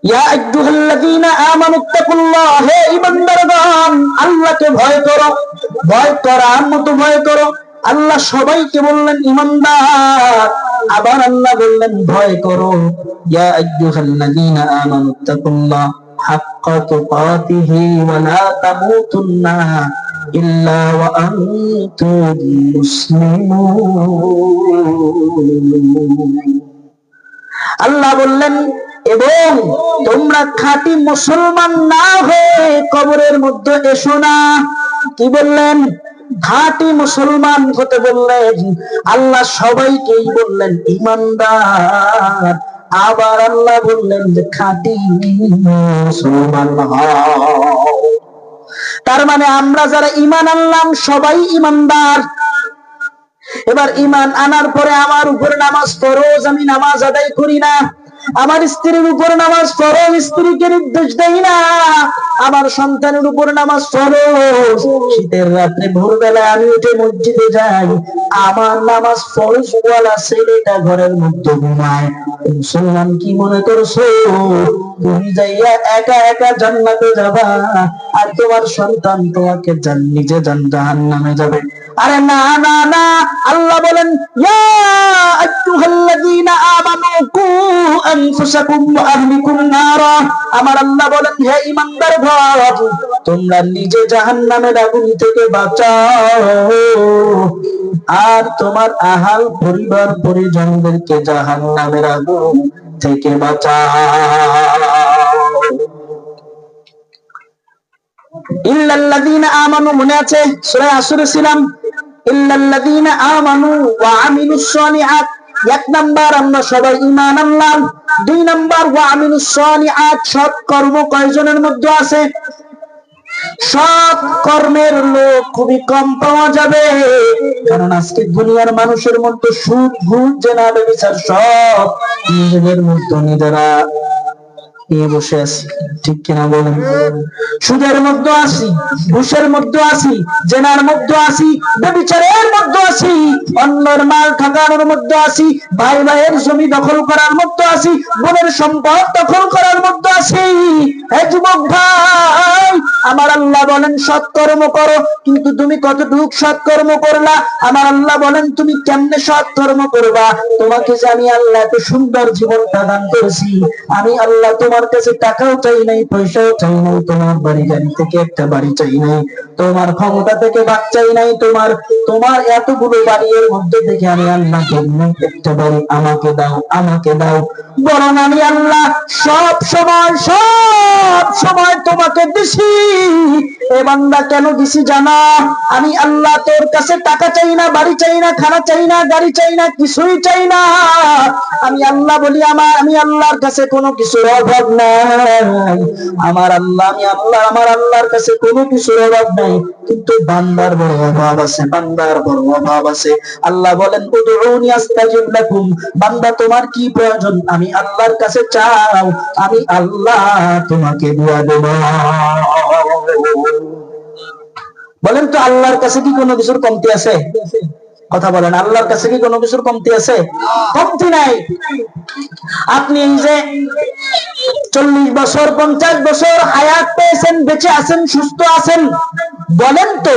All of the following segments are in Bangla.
ইয়া আইয়ুহাল্লাযীনা আমানুত্তাকুল্লাহ, হে ঈমানদারগণ আল্লাহকে ভয় করো, ভয় করার মতো ভয় করো। আল্লাহ সবাইকে বললেন ঈমানদার, আবার আল্লাহ বললেন ভয় করো। ইয়া আইয়ুহাল্লাযীনা আমানুত্তাকুল্লাহ হাক্কা তুকাতিহি ওয়া লা তামুতুন্না ইল্লা ওয়া আনতুম মুসলিমুন। আল্লাহ বললেন এবং তোমরা খাঁটি মুসলমান না হয়ে কবরের মধ্যে এসো না। কি বললেন? খাঁটি মুসলমান হতে বললেন। আল্লাহ সবাইকেই বললেন ঈমানদার, আবার আল্লাহ বললেন যে খাঁটি মুসলমান হও। তার মানে আমরা যারা ঈমান আনলাম সবাই ঈমানদার। এবার ঈমান আনার পরে আমার উপরে নামাজ ফরজ, আমি নামাজ আদায় করি না। আমার স্ত্রীর উপর নামাজ ফরজ, স্ত্রীকে নির্দেশ দেই না। আমার সন্তানের উপর নামাজ ফরজ, শীতের রাত্রে ভোরবেলায় আমি উঠে মসজিদে যাই। আমার নামাজ ফরজ ওয়ালা ছেলেটা ঘরের মধ্যে ঘুমায়। মুসলমান কি মনে করছো তুমি যাইয়া একা একা জান্নাতে যাবা আর তোমার সন্তান তোমাকে নিজে জাহান্নামে যাবে? আরে না না না, আল্লাহ বলেন ইয়া আইয়ুহাল্লাযীনা আমানু কু আনফুসাকুম ওয়া আহলিকুম নারা। আমার আল্লাহ বলেন হে ঈমানদারগণ তোমরা নিজে জাহান্নামের আগুন থেকে বাঁচাও আর তোমার আহাল পরিবার পরিজনদেরকে জাহান্নামের আগুন থেকে বাঁচাও। ইল্লাল্লাযীনা আমানু, মনে আছে সূরা আসরে ছিলাম, ইল্লাল্লাযীনা আমানু ওয়া আমিলুস সালিহাত। এক নাম্বার আমরা সবাই ঈমান আনলাম। দুই নাম্বার ওয়া আমিলুস সালিহাত, সৎ কর্ম কয়জনের মধ্যে আছে? সৎ কর্মের লোক খুবই কম পাওয়া যাবে, কারণ আজকে দুনিয়ার মানুষের মধ্যে সুদ ঘুষ জেনা ব্যভিচার সব নিজেদের মধ্যে নিজেরা নিয়ে বসে আছি। ঠিক কিনা বলেন? সুদের মধ্যে আছি, ঘুষের মধ্যে আছি, জেনার মধ্যে আছি, ব্যভিচারের মধ্যে আছি, অন্যের মাল ঠকানোর মধ্যে আছি, ভাই ভাইয়ের জমি দখল করার মধ্যে আছি, বোনের সম্পদ দখল করার মধ্যে আছি। হে যুবক ভাই, আমার আল্লাহ বলেন সৎকর্ম করো, কিন্তু তুমি কতটুকু সৎকর্ম করলা? আমার আল্লাহ বলেন তুমি কেমনে সৎকর্ম করবা? তোমাকে যে আমি আল্লাহ এত সুন্দর জীবনটা দান করেছি, আমি আল্লাহ তোমার কাছে টাকাও চাই নাই, পয়সাও চাই নাই, তোমার বাড়ি গাড়ি থেকে একটা বাড়ি চাই নাই, তোমার ক্ষমতা থেকে ভাগ চাই নাই, তোমার এতগুলো বাড়ির মধ্যে থেকে আমি আল্লাহ একটা বাড়ি আমাকে দাও, আমাকে দাও। বরং আমি আল্লাহ সব সময় তোমাকে দিছি। এ বান্দা কেন দিছি জানা? আমি আল্লাহ তোর কাছে টাকা চাই না, বাড়ি চাই না, খানা চাই না, গাড়ি চাই না, কিছুই চাই না। আমি আল্লাহ বলি আমি আল্লাহর কাছে কোনো কিছুর অভাব নাই। আমার আল্লাহর কাছে কোনো কিছুর অভাব নাই, কিন্তু বান্দার বড় অভাব আছে, বান্দার বড় অভাব আছে। আল্লাহ বলেন উদউনি আস্তাজিব লাকুম, বান্দা তোমার কি প্রয়োজন আমি আল্লাহর কাছে চাও, আমি আল্লাহ তোমাকে দিয়া দেব। বলেন তো আল্লাহর কাছে কি কোনো কিছুর কমতি আছে? কথা বলেন, আল্লাহর কাছে কি কোনো কিছুর কমতি আছে? কমতি নাই। আপনি এই যে 40 বছর 50 বছর হায়াত পেয়েছেন, বেঁচে আছেন, সুস্থ আছেন, বলেন তো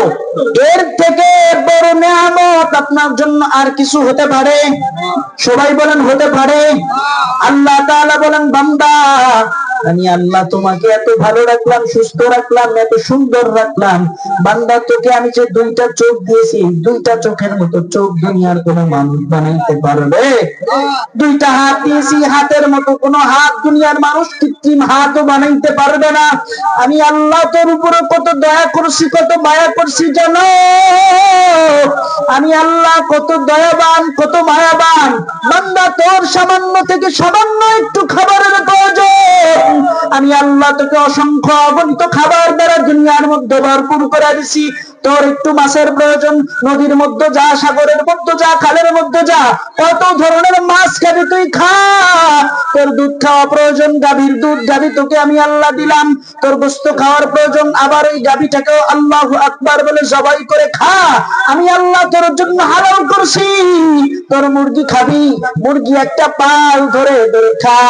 এর থেকে বড় নিয়ামত আপনার জন্য আর কিছু হতে পারে? সবাই বলেন হতে পারে? আল্লাহ তাআলা বলেন বান্দা আমি আল্লাহ তোমাকে এত ভালো রাখলাম, সুস্থ রাখলাম, এত সুন্দর রাখলাম, বান্দা তোকে আমি যে 2টা চোখ দিয়েছি, 2টা চোখের মতো চোখ দুনিয়ার কোন মানুষ বানাইতে পারবে? 2টা হাত দিয়েছি, হাতের মতো কোন হাত দুনিয়ার মানুষ কৃত্রিম হাতও বানাইতে পারবে না। আমি আল্লাহ তোর উপরে কত দয়া করছি, কত মায়া করছি জানো? আমি আল্লাহ কত দয়াবান, কত মায়াবান। বান্দা তোর সামান্য থেকে সামান্য একটু খাবারের প্রয়োজন, আমি আল্লাহ তোকে অসংখ্য অগণিত খাবার দ্বারা দুনিয়ার মধ্যে ভরপুর করে দিছি। তোর একটু মাছের প্রয়োজন, নদীর মধ্যে যা, সাগরের মধ্যে যা, খালের মধ্যে যা, কত ধরনের মাছ খাবি তুই খা। তোর দুধ খাওয়া প্রয়োজন, গাভীর দুধ, গাভী তোকে আমি আল্লাহ দিলাম। তোর গোশত খাওয়ার প্রয়োজন, আবার এই গাভীটাকেও আল্লাহু আকবার বলে জবাই করে খা, আমি আল্লাহ তোর জন্য হালাল করছি। তোর মুরগি খাবি, মুরগি একটা পাল ধরে ধরে খা।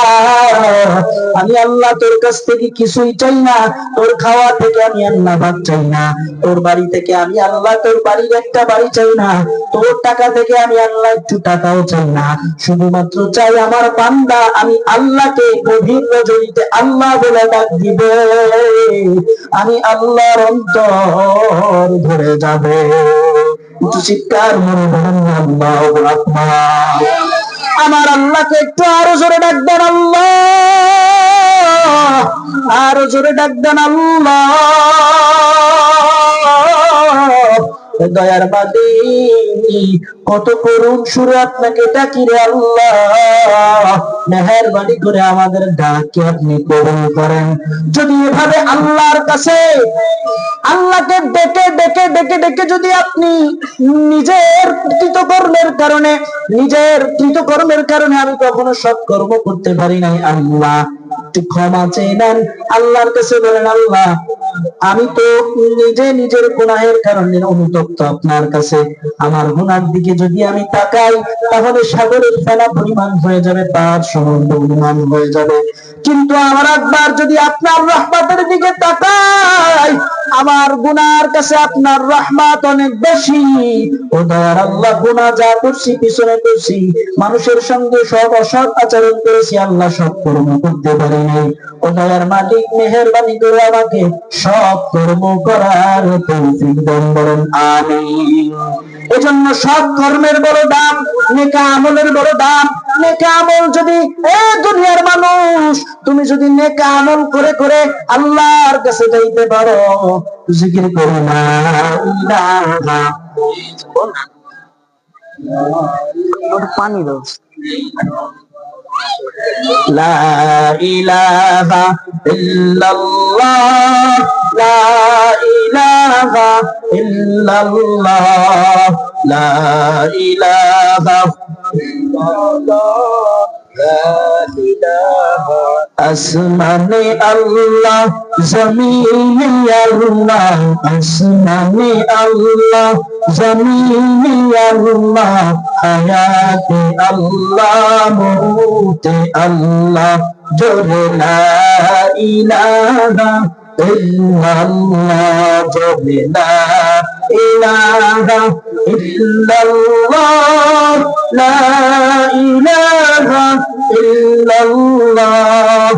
আমি আল্লাহ তোর কাছ থেকে কিছুই চাই না, তোর খাওয়া থেকে আমি আল্লাহ ভাত চাই না, তোর বাড়ি থেকে আমি আল্লাহ তোর বাড়ির একটা বাড়ি চাই না, তোর টাকা থেকে আমি আল্লাহ একটু টাকাও চাই না, শুধুমাত্র চাই আমার বান্দা আমি আল্লাহকে গভীর রজনীতে আল্লাহ বলে ডাক দিবে, আমি আল্লাহর অন্তর ভরে যাবে। চিৎকার মনে বলেন আল্লাহু আকবার। আমার আল্লাহকে একটু আরো জোরে ডাক দেন আল্লাহ, আরো জোরে ডাক দেন আল্লাহ। দয়ার বাদী কত করুণ সুরে আপনাকে ডাকি রে আল্লাহ, মেহেরবানি করে আমাদের ডাকে আপনি কবুল করেন। যদি এভাবে আল্লাহর কাছে আল্লাহকে ডেকে ডেকে ডেকে ডেকে যদি আপনি নিজের কৃতকর্মের কারণে আমি কখনো সৎকর্ম করতে পারি নাই, আল্লাহ একটু ক্ষমা চেয়ে নেন। আল্লাহর কাছে বলেন আল্লাহ আমি তো নিজে নিজের গুনাহের কারণে অনুতপ্ত আপনার কাছে, আমার গুনার দিকে যদি আমি তাকাই তাহলে সাগরের ফেনা পরিমাণ হয়ে যাবে, পাহাড় সমুদ্র পরিমাণ হয়ে যাবে, কিন্তু আমার একবার যদি আপনার রহমতের দিকে তাকাই আমার গুনার কাছে আপনার রহমত অনেক বেশি। ও দয়ার আল্লাহ, গুনাহ যা করছি পিছনে করছি, মানুষের সঙ্গে সব অসৎ আচরণ করেছি আল্লাহ, সৎ কর্ম করতে পারি নাই। ও দয়ার মালিক মেহেরবানি করে আমাকে সৎ কর্ম করার তৌফিক দান করেন, আমিন। এজন্য সৎ কর্মের বড় দাম, নেক আমলের বড় দাম। নেক আমল যদি দুনিয়ার মানুষ তুমি যদি নেক আমল করে করে আল্লাহর কাছে যাইতে পারো, জিকির করো না ইলাহা পানি দাও, লা ইলাহা ইল্লাল্লাহ, লা ইলাহা ইল্লাল্লাহ, লা ইলাহা আসমানে আল্লাহ জমিনে আল্লাহ, আসমানে আল্লাহ জমিনে আল্লাহ, হায়াতে আল্লাহ মৌতে আল্লাহ, জোরে লা ইলাহা ইল্লাল্লাহ, জোরে লা ইলাহা ইল্লাল্লাহ, লা ইলাহা ইল্লাল্লাহ।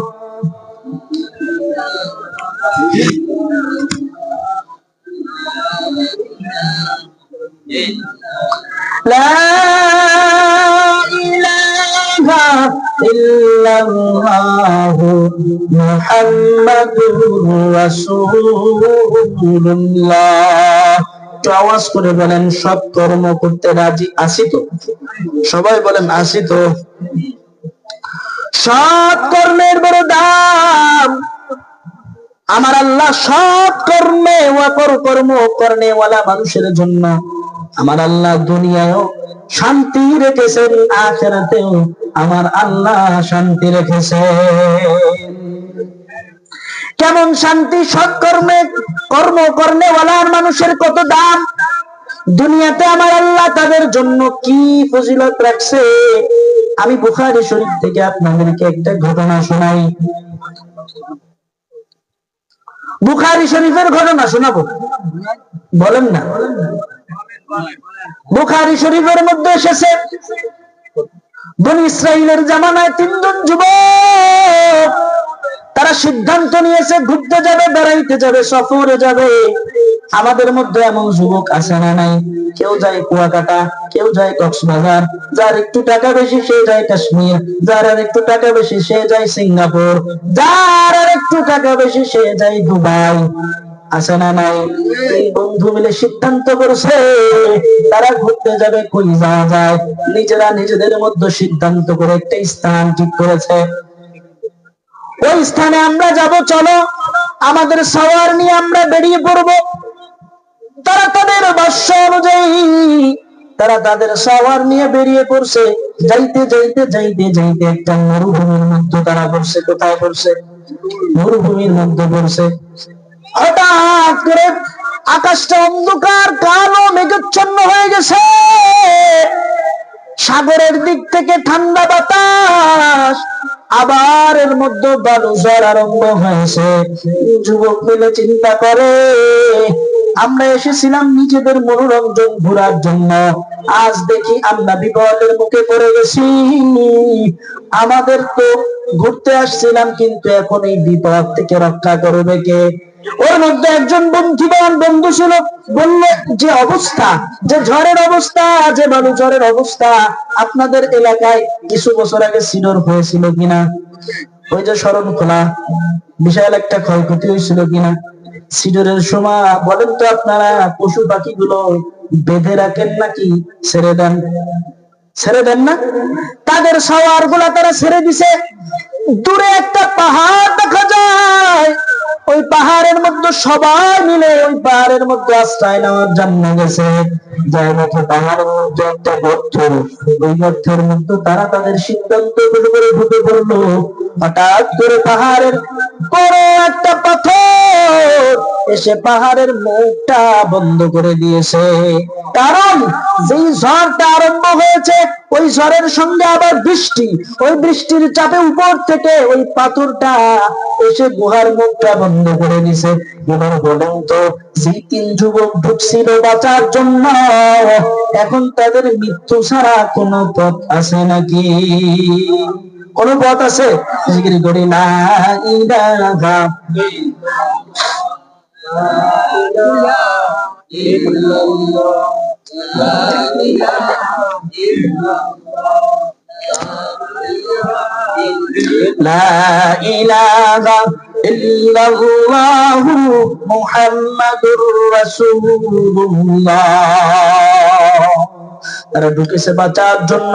লা ইলাহা ইল্লাল্লাহ মুহাম্মাদুর রাসূলুল্লাহ। একটু আওয়াজ করে বলেন সৎ কর্ম করতে রাজি আছি তো? সবাই বলেন আছি তো। সৎ কর্মের বড় দাম। আমার আল্লাহ সৎ কর্মে ওয়াপর কর্ম কর্নেওয়ালা মানুষের জন্য আমার আল্লাহ দুনিয়ায়ও শান্তি রেখেছেন, আখিরাতেও আমার আল্লাহ শান্তি রেখেছেন। কেমন শান্তি? সৎ কর্মে কর্ম কর্নেওয়ালার মানুষের কত দাম। দুনিয়াতে আমার আল্লাহ তাদের জন্য কি ফজিলত রাখছে। আমি বুখারী শরীফ থেকে আপনাদেরকে একটা ঘটনা শোনাই। বুখারী শরীফের ঘটনা শোনাবো, বলেন না? বুখারী শরীফের মধ্যে এসেছে বনী ইসরাইলের জামানায় তিনজন যুবক তারা সিদ্ধান্ত নিয়েছে ঘুরতে যাবে, বেড়াইতে যাবে, সফরে যাবে। আমাদের মধ্যে এমন যুবক আছে না নাই? কেউ যায় কুয়াকাটা, কেউ যায় কক্সবাজার, যার একটু টাকা বেশি সে যায় কাশ্মীর, যার আর একটু টাকা বেশি সে যায় সিঙ্গাপুর, যার আর একটু টাকা বেশি সে যায় দুবাই। আছে না নাই? এই বন্ধু মিলে সিদ্ধান্ত করেছে তারা ঘুরতে যাবে। কই যাওয়া যায়? নিজেরা নিজেদের মধ্যে সিদ্ধান্ত করে একটা স্থান ঠিক করেছে। ওই স্থানে আমরা যাব, চলো আমাদের সাওয়ার নিয়ে আমরা বেরিয়ে পড়ব। তারা তাদের বাস্য অনুযায়ী তারা তাদের সাওয়ার নিয়ে বেরিয়ে পড়ছে। যাইতে যাইতে যাইতে যাইতে একটা মরুভূমির মধ্যে তারা পড়ছে। কোথায় পড়ছে? মরুভূমির মধ্যে পড়ছে। হঠাৎ করে আকাশটা অন্ধকার কালো মেঘাচ্ছন্ন হয়ে গেছে। সাগরের দিক থেকে ঠান্ডা বাতাস আবার এর মধ্যে বালুঝড় আরম্ভ হয়েছে। যুবক মিলে চিন্তা করে, আমরা এসেছিলাম নিজেদের মনোরঞ্জন ঘোরার জন্য, আজ দেখি আমরা বিপদের মুখে পড়ে গেছি। আমাদের তো ঘুরতে আসছিলাম, কিন্তু এখন এই বিপদ থেকে রক্ষা করবে কে? ওর মধ্যে একজন বন্ধুবান বন্ধু ছিল, বললে যে অবস্থা, যে ঝড়ের অবস্থা, যে বালু ঝড়ের অবস্থা, আপনাদের এলাকায় কিছু বছর আগে সিডর হয়েছিল কিনা? ওই যে শরণখোলা, বিশাল একটা ক্ষয়ক্ষতি হয়েছিল কিনা? সিডরের সময় বলেন তো আপনারা, পশু পাখিগুলো বেঁধে রাখেন নাকি ছেড়ে দেন? ছেড়ে দেন না? তাদের সাওয়ার গুলা তারা ছেড়ে দিছে। দূরে একটা পাহাড় দেখা যায়, ওই পাহাড়ের মধ্যে সবাই মিলে ওই পাহাড়ের মধ্যে আশ্রয় নেওয়ার জন্য গেছে। যাই নাকি পাহাড়ের মধ্যে একটা গর্ত, ওই গর্তের মধ্যে তারা তাদের সিদ্ধান্ত করে ঢুকে পড়লো। হঠাৎ করে পাহাড়ের বড় একটা পাথর এসে পাহাড়ের মুখটা বন্ধ করে দিয়েছে। কারণ যেই ঝড়টা আরম্ভ হয়েছে, ওই ঝড়ের সঙ্গে আবার বৃষ্টি, ওই বৃষ্টির চাপে উপর থেকে ওই পাথরটা এসে গুহার মুখটা বন্ধ করে দিছে। এবার বলেন তো, যে তিন যুবক ঢুকছিল বাঁচার জন্য, এখন তাদের মৃত্যু ছাড়া কোনো পথ আছে নাকি? কোন পথ আছে? জিকির করি লা ইলাহা ইল্লাল্লাহ, লা ইলাহা ইল্লাল্লাহ, লা ইলাহা ইল্লাল্লাহু মুহাম্মাদুর রাসূলুল্লাহ। তারা ঢুকেছে বাঁচার জন্য,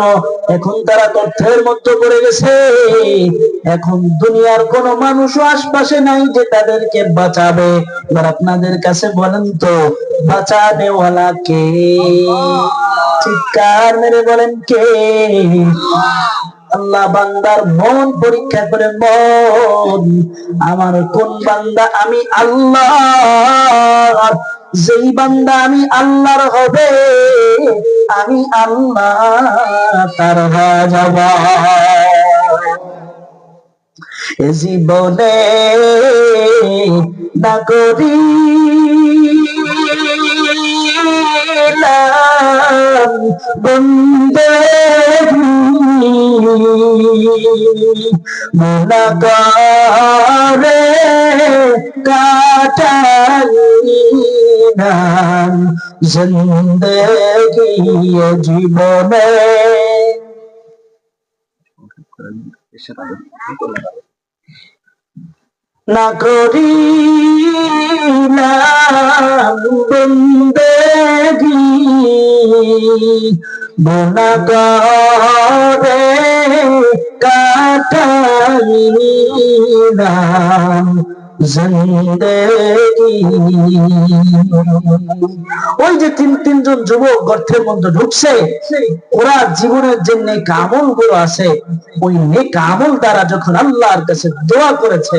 এখন তারা তথ্যের মধ্যে পড়ে গেছে। এখন দুনিয়ার কোন মানুষও আশপাশে নাই যে তাদেরকে বাঁচাবে। এবার আপনাদের কাছে বলেন তো, বাঁচানেওয়ালা কে? চিৎকার মেরে বলেন কে? আল্লাহ বান্দার মন পরীক্ষা করে, মন আমার কোন বান্দা আমি আল্লাহ। যেই বান্দা আমি আল্লাহর হবে, আমি আল্লাহ তার হয়ে যাব। এ জীবনে না করিলাম বন্দেগি, মুনাকারে কাটাইলাম জিন্দেগি জীবনে। না করিলাম বন্দেগি, গুনাহগারে কাটাইলাম জিন্দেগি। ওই যে তিনজন যুবক গর্তের মধ্যে ঢুকছে, ওরা জীবনের যে নেক আমল গুলো আছে, ওই নেক আমল দ্বারা যখন আল্লাহর কাছে দোয়া করেছে,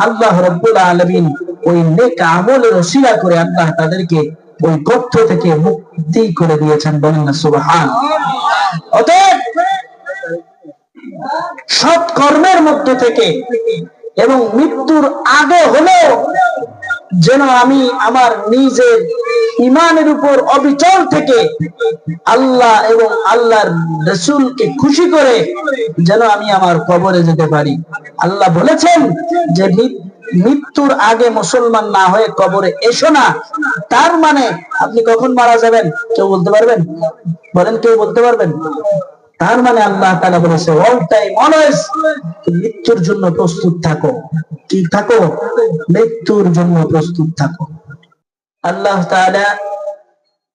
আল্লাহ রাব্বুল আলামিন ওই নেক আমলের ওসিলা করে আল্লাহ তাদেরকে ওই গর্ত থেকে মুক্তি করে দিয়েছেন। বলেন না সুবহানাল্লাহ। অতএব সৎ কর্মের মধ্য থেকে এবং মৃত্যুর আগে হলেও যেন আমি আমার নিজের ঈমানের উপর অবিচল থেকে আল্লাহ এবং আল্লাহর রাসূলকে খুশি করে যেন আমি আমার কবরে যেতে পারি। আল্লাহ বলেছেন যে মৃত্যুর আগে মুসলমান না হয়ে কবরে এসো না। তার মানে আপনি কখন মারা যাবেন কেউ বলতে পারবেন? বলেন, কেউ বলতে পারবেন? তার মানে আল্লাহ তাআলা বলেছে, অল টাইম অলওয়েজ মৃত্যুর জন্য প্রস্তুত থাকো। কি থাকো? মৃত্যুর জন্য প্রস্তুত থাকো। আল্লাহ তাআলা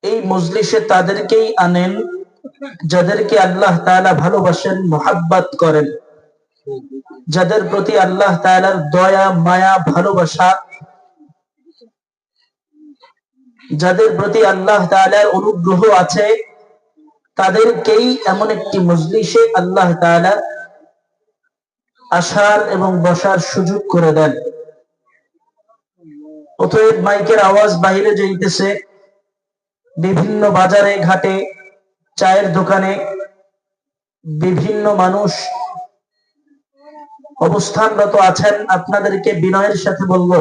এই মজলিসে তাদেরকেই আনেন যাদেরকে আল্লাহ তাআলা ভালোবাসেন, মুহাব্বত করেন, যাদের প্রতি আল্লাহ তাআলার দয়া, মায়া, ভালোবাসা, যাদের প্রতি আল্লাহ তাআলার অনুগ্রহ আছে, তাদেরকেই এমন একটি মজলিসে আল্লাহ তাআলা আসার এবং বসার সুযোগ করে দেন। অতএব মাইকের আওয়াজ বাইরে যাইতেছে, বিভিন্ন বাজারে ঘাটে, চায়ের দোকানে বিভিন্ন মানুষ অবস্থানরত আছেন, আপনাদেরকে বিনয়ের সাথে বলবো,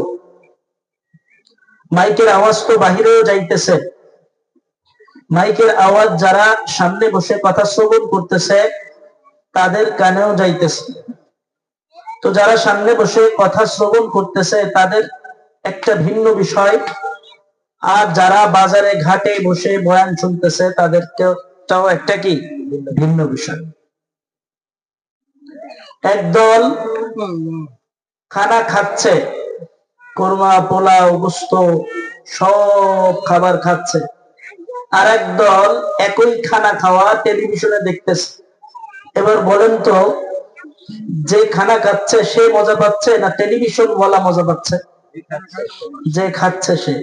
মাইকের আওয়াজ তো বাহিরেও যাইতেছে, মাইকের আওয়াজ যারা সামনে বসে কথা শ্রবণ করতেছে তাদের কানেও যাইতেছে। তো যারা সামনে বসে কথা শ্রবণ করতেছে তাদের একটা ভিন্ন বিষয়, আর যারা বাজারে ঘাটে বসে বয়ান শুনতেছে তাদেরকেও একটা কি ভিন্ন বিষয়। একদল খানা খাচ্ছে, কোরমা, পোলাও, গোস্ত সব খাবার খাচ্ছে, আর একদল একই খানা খাওয়া টেলিভিশনে দেখতেছে। এবার বলেন তো, যে খানা খাচ্ছে সে মজা পাচ্ছে না টেলিভিশন ওয়ালা মজা পাচ্ছে? যে খাচ্ছে সে।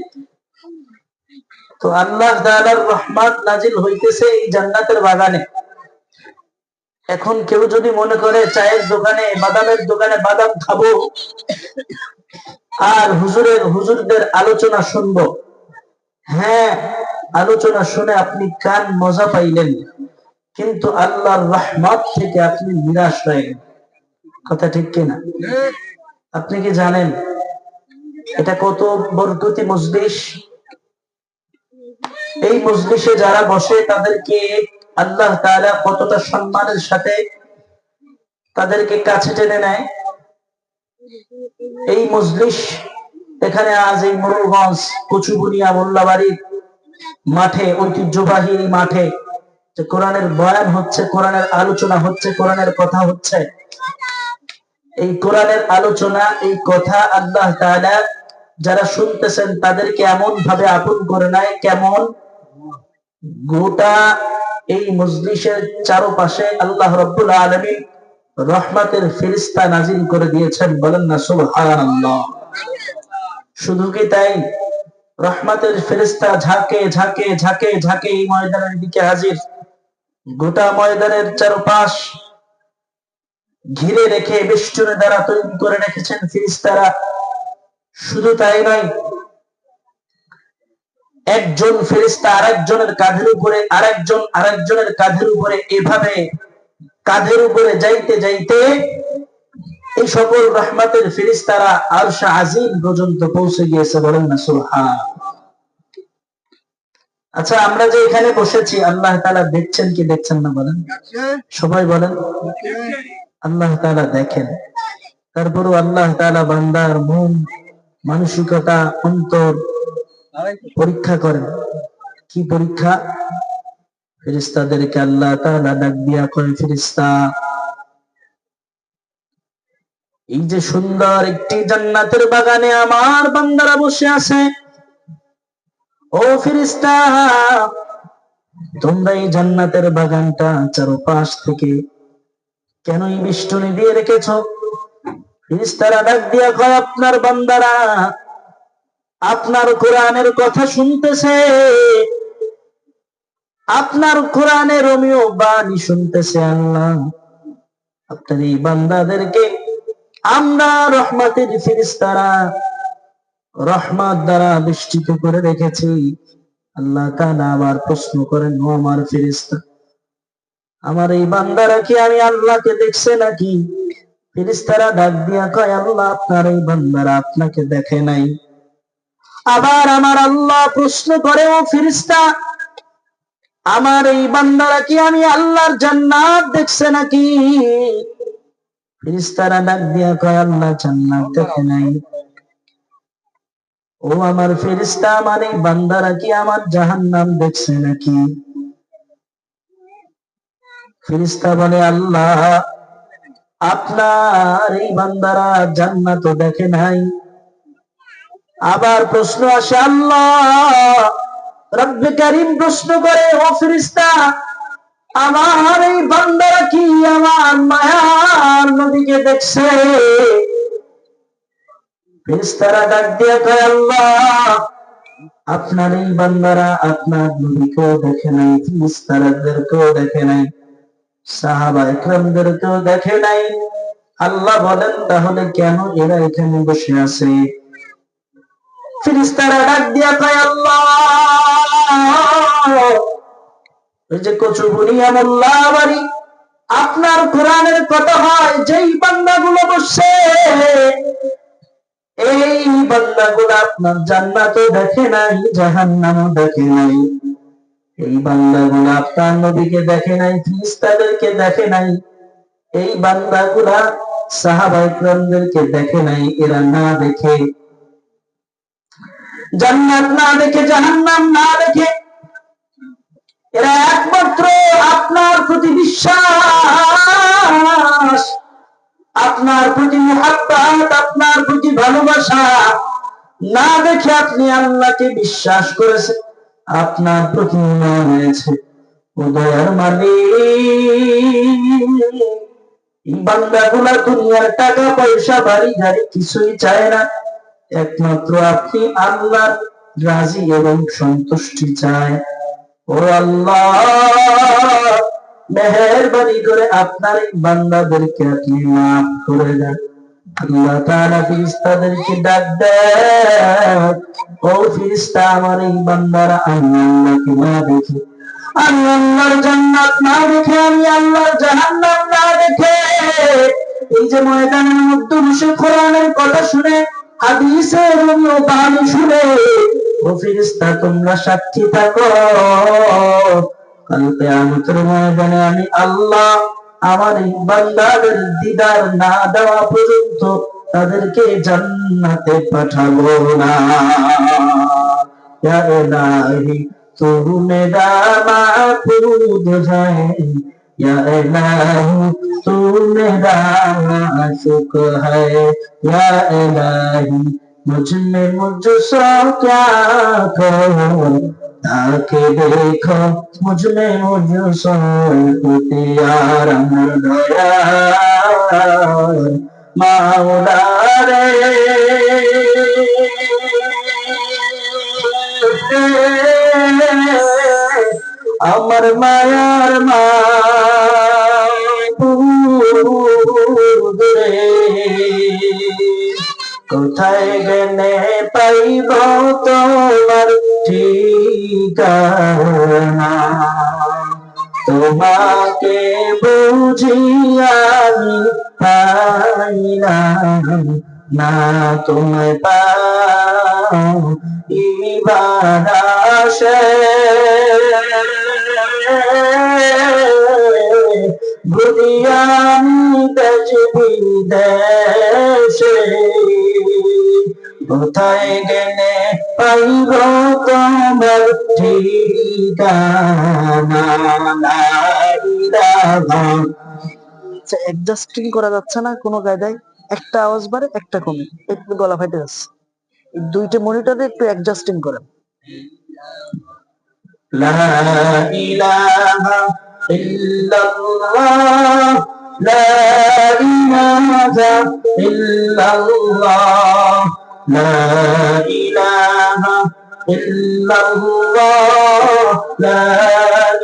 তো আল্লাহ তাআলার রহমত নাজিল হইতেছে এই জান্নাতের বাগানে। এখন কেউ যদি মনে করে চায়ের দোকানে, বাদামের দোকানে বাদাম খাবো আর হুজুরদের আলোচনা শুনবো, হ্যাঁ, আলোচনা শুনে আপনি কান মজা পাইলেন, কিন্তু আল্লাহর রহমত থেকে আপনি নিরাশ হয়ে গেলেন। কথা ঠিক কিনা? আপনি কি জানেন এটা কত বরকতি মজলিস? এই মজলিসে যারা বসে তাদেরকে আল্লাহ তাআলা কতটা সম্মানের সাথে তাদেরকে কাছে টেনে নেয়। এই মজলিস, এখানে আজ এই মোরগঞ্জ কচুবুনিয়া মোল্লাবাড়ির মাঠে, ঐতিহ্যবাহী মাঠে যে কোরআনের বয়ান হচ্ছে, কোরআনের আলোচনা হচ্ছে, কোরআনের কথা হচ্ছে, এই কোরআনের আলোচনা, এই কথা আল্লাহ তাআলা যারা শুনতেছেন তাদেরকে এমন ভাবে আপন করে নেয়, কেমন গোটা এই মজলিসের চারপাশে আল্লাহ রাব্বুল আলামিন রহমতের ফেরেশতা নাজিল করে দিয়েছেন। বলেন না সুবহানাল্লাহ। শুধু কি তাই, রহমতের ফেরেশতা ঝাঁকে ঝাঁকে ঝাঁকে ঝাঁকে এই ময়দানের দিকে হাজির। গোটা ময়দানের চারপাশ ঘিরে রেখে বেষ্টনী দ্বারা তৈরি করে রেখেছেন ফেরেশতারা। শুধু তাই নয়, একজন ফেরেশতা আরেকজনের কাঁধের উপরে, আরেকজনের কাঁধের উপরে, এভাবে কাঁধের উপরে যাইতে যাইতে এই সকল রহমতের ফেরেশতারা আরশ আজিম পর্যন্ত পৌঁছে গিয়েছে। বলেন না সুবহান। আচ্ছা, আমরা যে এখানে বসেছি আল্লাহ তাআলা দেখছেন কি দেখছেন না? বলেন, সবাই বলেন। আল্লাহ তাআলা দেখেন। তারপরও আল্লাহ তাআলা বান্দার মন মানসিকতা অন্তর পরীক্ষা করেন। কি পরীক্ষা? ফেরেশতাদেরকে আল্লাহ তাআলা ডাক দিয়া কয়, ফেরেশতা, এই যে সুন্দর একটি জান্নাতের বাগানে আমার বান্দারা বসে আছে, ও ফেরেশতা, তোমরা এই জান্নাতের বাগানটা চারপাশ থেকে কেন এই বেষ্টনী দিয়ে রেখেছো? ফেরেশতারা ডাক দিয়া কয়, আপনার বান্দারা আপনার কোরআনের কথা শুনতেছে, আপনার কোরআনের রমিও বাণী শুনতেছে। আল্লাহ, আপনার এই বান্দাদেরকে আমরা রহমতের ফেরেশতারা রহমত দ্বারা বেষ্টিত করে রেখেছি। আল্লাহ তাআলা আবার প্রশ্ন করেন, ও আমার ফেরেশতা, আমার এই বান্দারা কি আমি আল্লাহকে দেখছে নাকি? ফেরেশতারা ডাক দিয়া কয়, আল্লাহ, আপনার এই বান্দারা আপনাকে দেখে নাই। আবার আমার আল্লাহ প্রশ্ন করে, ও ফেরেশতা, আমার এই বান্দারা কি আমি আল্লাহর জান্নাত দেখছে নাকি? ফেরেশতারা ডাক দিয়া কয়, আল্লাহ জান্নাত দেখে নাই। ও আমার ফেরেশতা, আমার এই বান্দারা কি আমার জাহান্নাম দেখছে নাকি? ফেরেশতা বলে, আল্লাহ, আপনার এই বান্দারা জান্নাত দেখে নাই। আবার প্রশ্ন আসে, আল্লাহ রব্বে কারীম প্রশ্ন করে, ও ফেরেশতা, আমার এই বান্দারা কি আমার মায়ার নবীকে দেখছে? ফেরেশতারা ডাক দিয়ে কয়, আল্লাহ, আপনার এই বান্দারা আপনার নবীকেও দেখে নাই, ফেরেশতাদেরকেও দেখে নাই, সাহাবা ইকরামদেরকেও দেখে নাই। আল্লাহ বলেন, তাহলে কেন এরা এখানে বসে আছে? ফেরেশতারা ডাক দিয়া কয়, আল্লাহ, ওই যে কচুবুনিয়া মোল্লাবাড়ি আপনার কোরআনের কথা হয় যেই বান্দাগুলো বসছে, এই বান্দাগুলো আপনার জান্নাতও দেখে নাই, জাহান্নামও দেখে নাই। এই বান্দাগুলো আপনার নবীকে দেখে নাই, ফেরেশতাদেরকে দেখে নাই। এই বান্দাগুলা সাহাবায়ে কেরামদেরকে দেখে নাই। এরা না দেখে, জান্নাত না দেখে, জাহান্নাম না দেখে, এরা একমাত্র আপনার প্রতি বিশ্বাস, আপনার প্রতি মুহাব্বত, আপনার প্রতি ভালোবাসা না দেখে আপনি আল্লাহকে বিশ্বাস করেছেন, আপনার প্রতি ঈমান এনেছে। ও দয়ার মালিক, বান্দাগুলা দুনিয়ার টাকা পয়সা বাড়ি গাড়ি কিছুই চায় না, একমাত্র আপনি আল্লাহর রাজি এবং সন্তুষ্টি চায়। ও আল্লাহ, মেহেরবানি করে আপনার এই বান্দাদেরকে আপনি মাফ করে দেন। আল্লাহ তাআলা ফেরেশতাদেরকে ডাক দেন, ও ফেরেশতা, আমার এই বান্দারা আমি আল্লাহকে না দেখে, আমি আল্লাহর জান্নাত না দেখে, আমি আল্লাহর জাহান্নাম না দেখে, এই যে ময়দানের মধ্যে বসে কোরআনের কথা শুনে, হাদিসের বাণী শুনে, ও ফেরেশতা তোমরা সাক্ষী থাকো, কাল কিয়ামতের ময়দানে আমি আল্লাহ আমার এই বান্দাদের দিদার না দেওয়া পর্যন্ত তাদেরকে জান্নাতে পাঠাবো না। ইয়া ইলাহি তু মেরা মাবুদ হ্যায়, ইয়া ইলাহি তু মেরা মাশুক হ্যায়, ইয়া ইলাহি मुझ में मुझसे क्या कहो, ताके देखो मुझ में मुझसे प्यार दया माওলা रे। আমার মায়ার মাবুদ রে, কোথায় গেলে পাইব তোমার ঠিকানা, তোমাকে বুঝি আমি পাইলাম না, তোমায় পাইবার আশায় ঘুরি আমি দেশ বিদেশে, কোথায় গেলে পাইব তোমার ঠিকানা। অ্যাডজাস্টিং করা যাচ্ছে না কোনো কায়দায়, একটা আওয়াজ বাড়ে একটা কমে, একটু গলা ফাটে যাচ্ছে। এই দুইটা মনিটরে একটু অ্যাডজাস্টিং করেন। লা ইলাহা ইল্লাল্লাহ, লা ইলাহা ইল্লাল্লাহ, লা ইলাহা ইল্লাল্লাহ, লা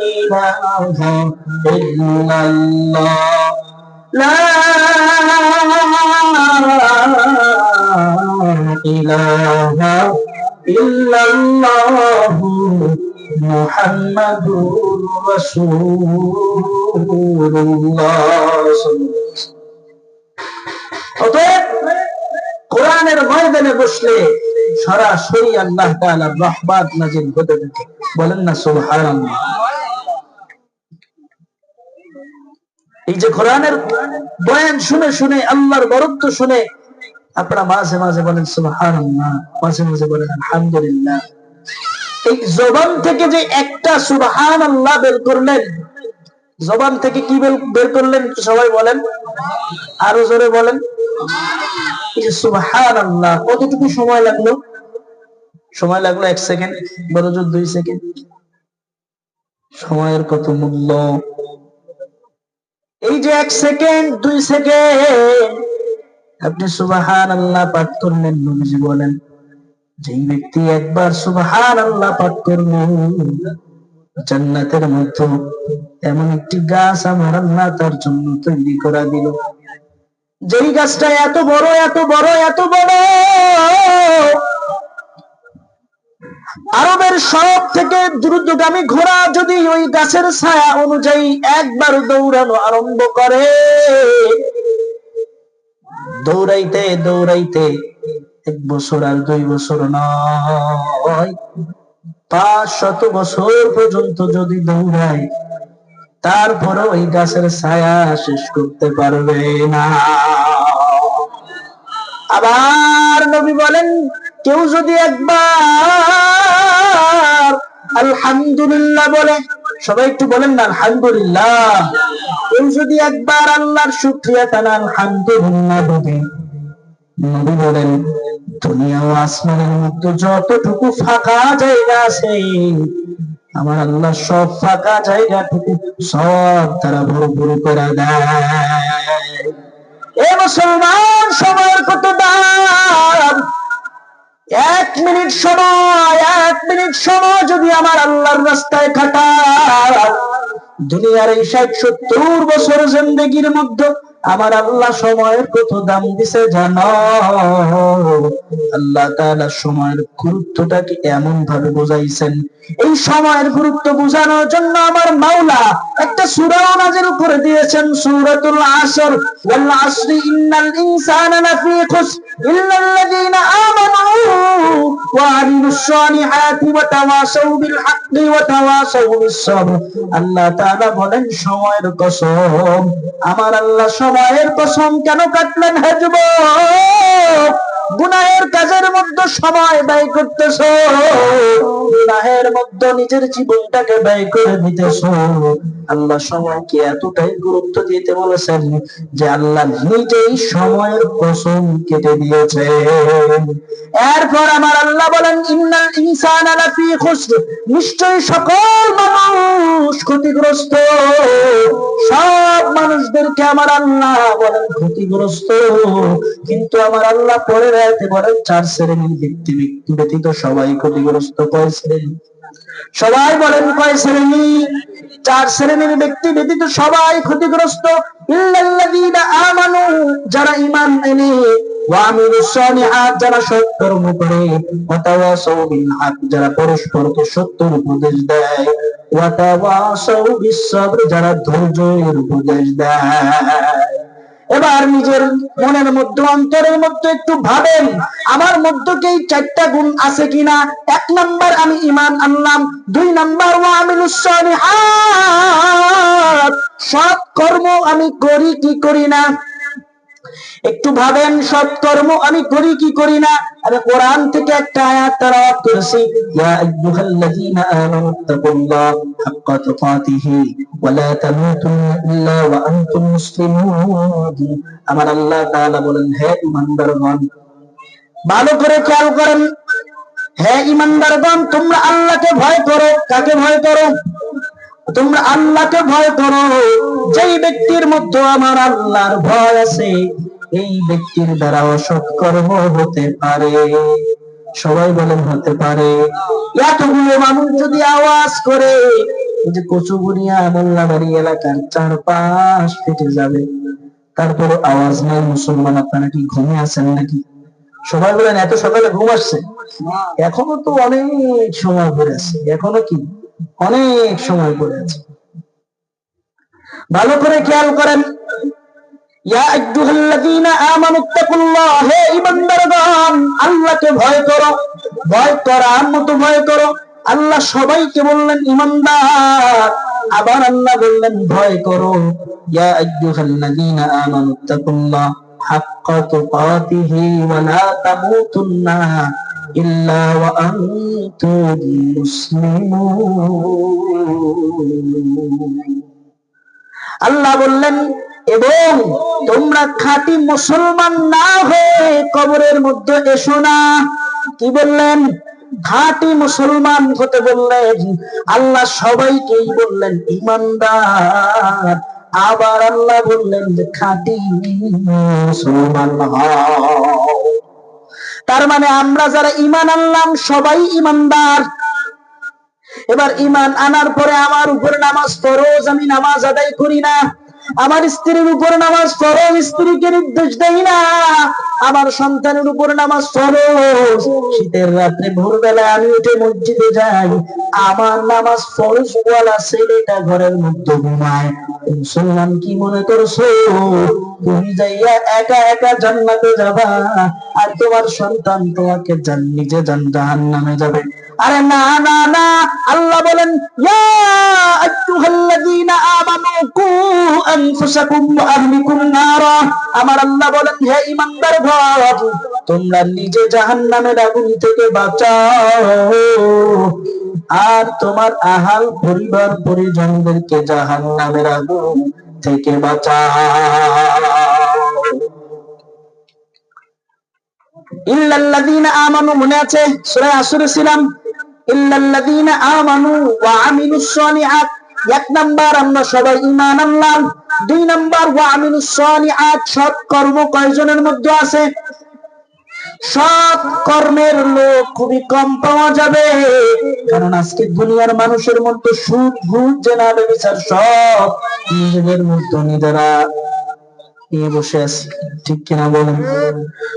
ইলাহা ইল্লাল্লাহ, লা ইলাহা ইল্লাল্লাহ মুহাম্মাদুর রাসূলুল্লাহ। অতএব কোরআনের ময়দানে বসলে সরাসরি আল্লাহ তাআলার রহমত নাযিল হতে থাকে। বলেন না সুবহানাল্লাহ। এই যে কোরআনের বয়ান শুনে শুনে, আল্লাহর বরত্ব শুনে আপনারা মাঝে মাঝে বলেন সুবহানাল্লাহ, মাঝে মাঝে বলেন আলহামদুলিল্লাহ। এই জবান থেকে যে একটা সুবহানাল্লাহ বের করলেন, জবান থেকে কি বের করলেন সবাই বলেন, আরো জোরে বলেন। এই যে সুবহানাল্লাহ, কতটুকু সময় লাগলো? সময় লাগলো 1 সেকেন্ড, বড় জোর 2 সেকেন্ড। সময়ের কত মূল্য! এই যে 1 সেকেন্ড 2 সেকেন্ড আপনি সুবহানাল্লাহ পাঠ করলেন, নবীজি বলেন যেই ব্যক্তি একবার সুবহানাল্লাহ পাঠ করলো, জান্নাতের মধ্যে এমন একটি গাছ আমার আল্লাহ তার জন্য তৈরি করে দিল, যেই গাছটা এত বড় এত বড় এত বড়, আরবের সব থেকে দ্রুতগামী ঘোড়া যদি ওই গাছের ছায়া অনুযায়ী একবার দৌড়ানো আরম্ভ করে, দৌড়াইতে দৌড়াইতে 1 বছর আর 2 বছর নয়, 500 বছর পর্যন্ত যদি দৌড়ায়, তারপরে ওই গাছের ছায়া শেষ করতে পারবে না। আবার নবী বলেন, কেউ যদি একবার আলহামদুলিল্লাহ বলে, সবাই একটু বলেন না আলহামদুলিল্লাহ, কেউ যদি একবার আল্লাহর শুকরিয়া তারা আলহামদুলিল্লাহ বলে, নবী বলেন দুনিয়া ও আসমানের মধ্যে যতটুকু ফাঁকা জায়গা আছে, আমার আল্লাহ সব ফাঁকা জায়গাটুকু সব তারা ভরপুর করে দেয়। এ মুসলমান, সময়ের কত দাম! 1 মিনিট সময় যদি আমার আল্লাহর রাস্তায় খাটাও, দুনিয়ার এই 60-70 বছর জিন্দেগির মধ্যে আমার আল্লাহ সময়ের কত দাম দিছে জানো? আল্লাহ তাআলা সময়ের গুরুত্বটাকে এমন ভাবে বোঝাইছেন, এই সময়ের গুরুত্ব বোঝানোর জন্য আমার মাওলা একটা সূরা নাযিল করে দিয়েছেন, সূরাতুল আসর। ওয়াল আসরি ইন্নাল ইনসানা লাফী খুসর ইল্লাল্লাযীনা আমানু ওয়া আমিলুস সালিহাতি ওয়া তাওয়াসাউ বিল হাক্কি ওয়া তাওয়াসাউ বিস সাবর। আল্লাহ তাআলা বলেন সময়ের কসম, আমার আল্লাহ সময়ের কসম কেন কাটলেন হে যুবক? গুনাহের কাজের মধ্যে সময় ব্যয় করতেছ, গুনাহের মধ্যে নিজের জীবনটাকে ব্যয় করে দিতেছ। আল্লাহ সময়কে এতটাই গুরুত্ব দিতে বলেছেন যে আল্লাহ নিজেই সময়ের কসম কেটে দিয়েছে। এরপর আমার আল্লাহ বলেন ইন্নাল ইনসানা লাফী খুসর, নিশ্চয়ই সকল মানুষ ক্ষতিগ্রস্ত। সব মানুষদেরকে আমার আল্লাহ বলেন ক্ষতিগ্রস্ত, কিন্তু আমার আল্লাহ পরে রাতে বলেন 4 শ্রেণীর ব্যক্তি ব্যতীত সবাই ক্ষতিগ্রস্ত। কয় শ্রেণী? সবাই বলেন কয় শ্রেণী? 4 শ্রেণীর ব্যক্তি ব্যতীত সবাই ক্ষতিগ্রস্ত। ইল্লাল্লাযীনা আমানু, যারা ঈমান এনে, ওয়া আমিলুস সালিহাত, যারা সৎকর্ম করে, ওয়া তাওয়াসাউ বিল হক, যারা পরস্পরকে সত্যের উপদেশ দেয়, ওয়া তাওয়াসাউ বিস সাবর, যারা ধৈর্যের উপদেশ দেয়। এবার নিজের মনের মধ্যে, অন্তরের মধ্যে একটু ভাবেন, আমার মধ্যে কি 4টা গুণ আছে কিনা? 1 নাম্বার আমি ঈমান আনলাম, 2 নাম্বার ওয়া আমিলুস সালিহাত, সৎ কর্ম আমি করি কি করি না? একটু ভাবেন, সৎকর্ম আমি করি কি করি না? আমি কোরআন থেকে একটা আয়াত তেলাওয়াত করেছি, ইয়া আইয়ুহাল্লাযীনা আমানুত্তাকুল্লাহ হাক্কা তুকাতিহি ওয়া লা তামুতুন্না ইল্লা ওয়া আনতুম মুসলিমুন। আমার আল্লাহ তাআলা বলেন, হে ঈমানদারগণ, ভালো করে খেয়াল করেন, হে ঈমানদারগণ, তোমরা আল্লাহকে ভয় করো। কাকে ভয় করো? তোমরা আল্লাহকে ভয় করো। যেই ব্যক্তির মধ্যে আমার আল্লাহর ভয় আছে, এই ব্যক্তির দ্বারা অসৎ কর্ম হতে পারে। সবাই বলেন হতে পারে। এতগুলো মানুষ যদি আওয়াজ করে, এই যে কচুবুনিয়া মোল্লাবাড়ি এলাকার 4-5 ফেটে যাবে, তারপরে আওয়াজ নাই। মুসলমান, আপনারা কি ঘুমে আছেন নাকি? সবাই বলেন এত সকালে ঘুম আসছে? এখনো তো অনেক সময় পড়ে আছে, এখনো কি অনেক সময় পড়ে আছে। ভালো করে খেয়াল করেন, ইয়া আইয়ুহাল্লাযীনা আমানুত্তাকুল্লাহ, হে ঈমানদারগণ, আল্লাহকে ভয় করো। ভয় করার মতো ভয় করো। আল্লাহ সবাইকে বললেন ঈমানদার, আবার আল্লাহ বললেন ভয় করো। ইয়া আইয়ুহাল্লাযীনা আমানুত্তাকুল্লাহ হাক্কা তুকাতিহি ওয়া লা তামুতুন্না ইল্লা ওয়া আনতুম মুসলিমুন। আল্লাহ বললেন, এবং তোমরা খাঁটি মুসলমান না হয়ে কবরের মধ্যে এসো না। কি বললেন? খাঁটি মুসলমান হতে বললেন। আল্লাহ সবাইকেই বললেন ঈমানদার, আবার আল্লাহ বললেন যে খাঁটি মুসলমান হও। তার মানে আমরা যারা ঈমান আনলাম সবাই ঈমানদার। এবার ঈমান আনার পরে আমার উপরে নামাজ ফরজ, আমি নামাজ আদায় করি না। আমার স্ত্রীর উপর নামাজ ফরজ, স্ত্রীকে নির্দেশ দেই না। আমার সন্তানের উপর নামাজ ফরজ, শীতের রাত্রে ভোরবেলায় আমি উঠে মসজিদে যাই, আমার নামাজ ফরজ ওয়ালা ছেলেটা ঘরের মধ্যে ঘুমায়। মুসলমান কি মনে করছো তুমি যাইয়া একা একা জান্নাতে যাবা, আর তোমার সন্তান তোমাকে নিজে জাহান্নামে যাবে? আরে না না না, আল্লাহ বলেন ইয়া আইয়ুহাল্লাযীনা আমানু কু আনফুসাকুম ওয়া আহলিকুম নারা। আমার আল্লাহ বলেন হে ঈমানদার গণ, তোমরা নিজে জাহান্নামের আগুন থেকে বাঁচাও, আর তোমার আহাল পরিবার পরিজনদেরকে জাহান্নামের আগুন থেকে বাঁচাও। ইল্লাল্লাযীনা আমানু, মনে আছে সূরা আসর ছিলাম, ইল্লাল্লাযীনা আমানু ওয়া আমিলুস সালিহাত। এক নাম্বার আমরা সবাই ঈমান আনলাম, দুই নাম্বার ওয়া আমিলুস সালিহাত, সৎ কর্ম কয়জনের মধ্যে আছে? সৎ কর্মের লোক খুবই কম পাওয়া যাবে, কারণ আজকে দুনিয়ার মানুষের মধ্যে সুদ ঘুষ জেনা ব্যভিচার সব নিজেদের মধ্যে নিজেরা নিয়ে বসে আছি, ঠিক কিনা বলেন?